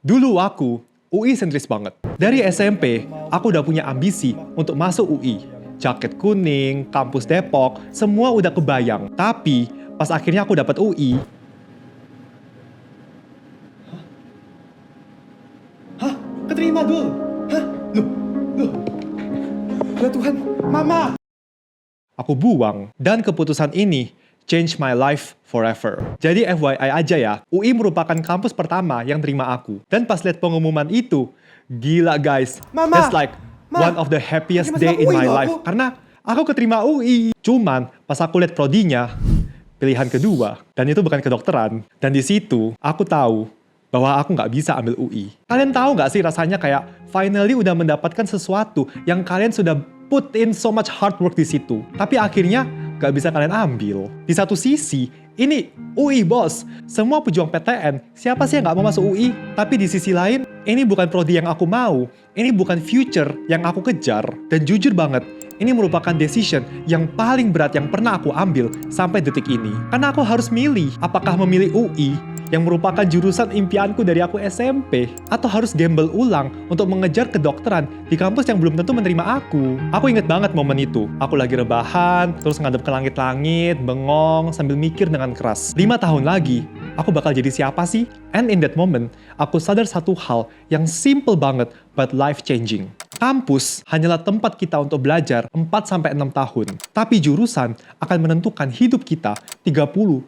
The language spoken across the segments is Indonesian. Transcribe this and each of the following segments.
Dulu aku UI sentris banget. Dari SMP, aku udah punya ambisi untuk masuk UI. Jaket kuning, kampus Depok, semua udah kebayang. Tapi, pas akhirnya aku dapat UI, Hah? Keterima, Dul? Hah? Loh. Ya Tuhan, Mama! aku buang. Dan keputusan ini change my life forever. Jadi FYI aja ya, UI merupakan kampus pertama yang terima aku. Dan pas lihat pengumuman itu, gila guys. Mama! That's like one of the happiest day in my life. Karena aku keterima UI. Cuman pas aku lihat prodinya, pilihan kedua. Dan itu bukan kedokteran. Dan di situ aku tahu bahwa aku nggak bisa ambil UI. Kalian tahu nggak sih rasanya kayak finally udah mendapatkan sesuatu yang kalian sudah put in so much hard work di situ. Tapi akhirnya nggak bisa kalian ambil. Di satu sisi, ini UI bos. Semua pejuang PTN, siapa sih yang nggak mau masuk UI? Tapi di sisi lain, ini bukan prodi yang aku mau. Ini bukan future yang aku kejar. Dan jujur banget, ini merupakan decision yang paling berat yang pernah aku ambil sampai detik ini. Karena aku harus milih, apakah memilih UI yang merupakan jurusan impianku dari aku SMP, atau harus gamble ulang untuk mengejar kedokteran di kampus yang belum tentu menerima aku. Aku inget banget momen itu. Aku lagi rebahan, terus ngadep ke langit-langit, bengong, sambil mikir dengan keras. 5 tahun lagi, aku bakal jadi siapa sih? And in that moment, aku sadar satu hal yang simple banget but life-changing. Kampus hanyalah tempat kita untuk belajar 4-6 tahun. Tapi jurusan akan menentukan hidup kita 30-40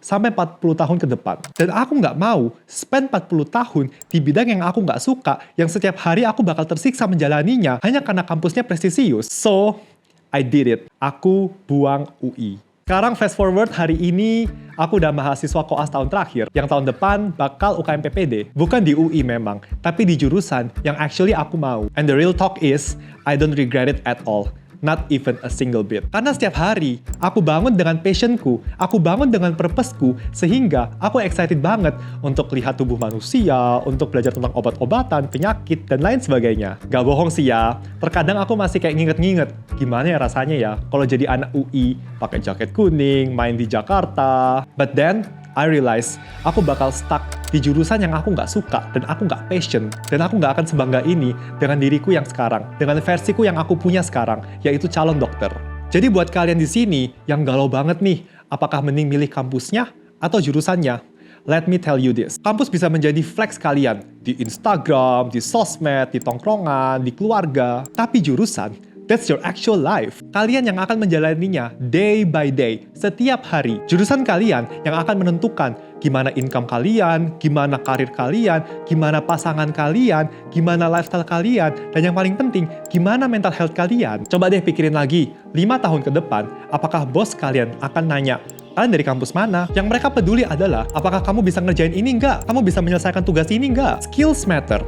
tahun ke depan. Dan aku nggak mau spend 40 tahun di bidang yang aku nggak suka, yang setiap hari aku bakal tersiksa menjalaninya hanya karena kampusnya prestisius. So, I did it. Aku buang UI. Sekarang fast forward hari ini, aku udah mahasiswa koas tahun terakhir, yang tahun depan bakal UKM PPD. Bukan di UI memang, tapi di jurusan yang actually aku mau. And the real talk is, I don't regret it at all. Not even a single bit. Karena setiap hari, aku bangun dengan passionku, aku bangun dengan purposeku, sehingga aku excited banget untuk lihat tubuh manusia, untuk belajar tentang obat-obatan, penyakit, dan lain sebagainya. Gak bohong sih ya, terkadang aku masih kayak nginget-nginget, gimana ya rasanya ya kalau jadi anak UI, pakai jaket kuning, main di Jakarta. But then, I realize aku bakal stuck di jurusan yang aku nggak suka dan aku nggak passion, dan aku nggak akan sebangga ini dengan diriku yang sekarang, dengan versiku yang aku punya sekarang, yaitu calon dokter. Jadi buat kalian di sini yang galau banget nih, apakah mending milih kampusnya atau jurusannya? Let me tell you this, kampus bisa menjadi flex kalian di Instagram, di sosmed, di tongkrongan, di keluarga, tapi jurusan, that's your actual life. Kalian yang akan menjalaninya day by day, setiap hari. Jurusan kalian yang akan menentukan gimana income kalian, gimana karir kalian, gimana pasangan kalian, gimana lifestyle kalian, dan yang paling penting, gimana mental health kalian. Coba deh pikirin lagi, 5 tahun ke depan, apakah bos kalian akan nanya, kalian dari kampus mana? Yang mereka peduli adalah, apakah kamu bisa ngerjain ini nggak? Kamu bisa menyelesaikan tugas ini nggak? Skills matter,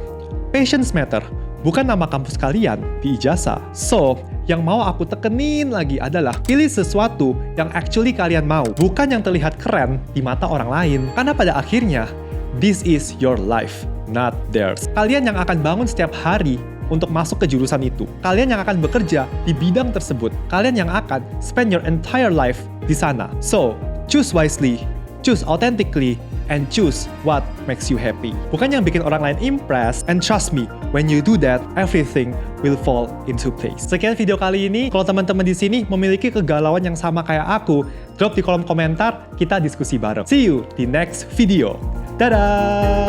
patience matter, bukan nama kampus kalian di ijazah. So, yang mau aku tekenin lagi adalah pilih sesuatu yang actually kalian mau, bukan yang terlihat keren di mata orang lain. Karena pada akhirnya, this is your life, not theirs. Kalian yang akan bangun setiap hari untuk masuk ke jurusan itu. Kalian yang akan bekerja di bidang tersebut. Kalian yang akan spend your entire life di sana. So, choose wisely, choose authentically, and choose what makes you happy. Bukan yang bikin orang lain impress, and trust me, when you do that, everything will fall into place. Sekian video kali ini. Kalau teman-teman di sini memiliki kegalauan yang sama kayak aku, drop di kolom komentar, kita diskusi bareng. See you di next video. Dadah!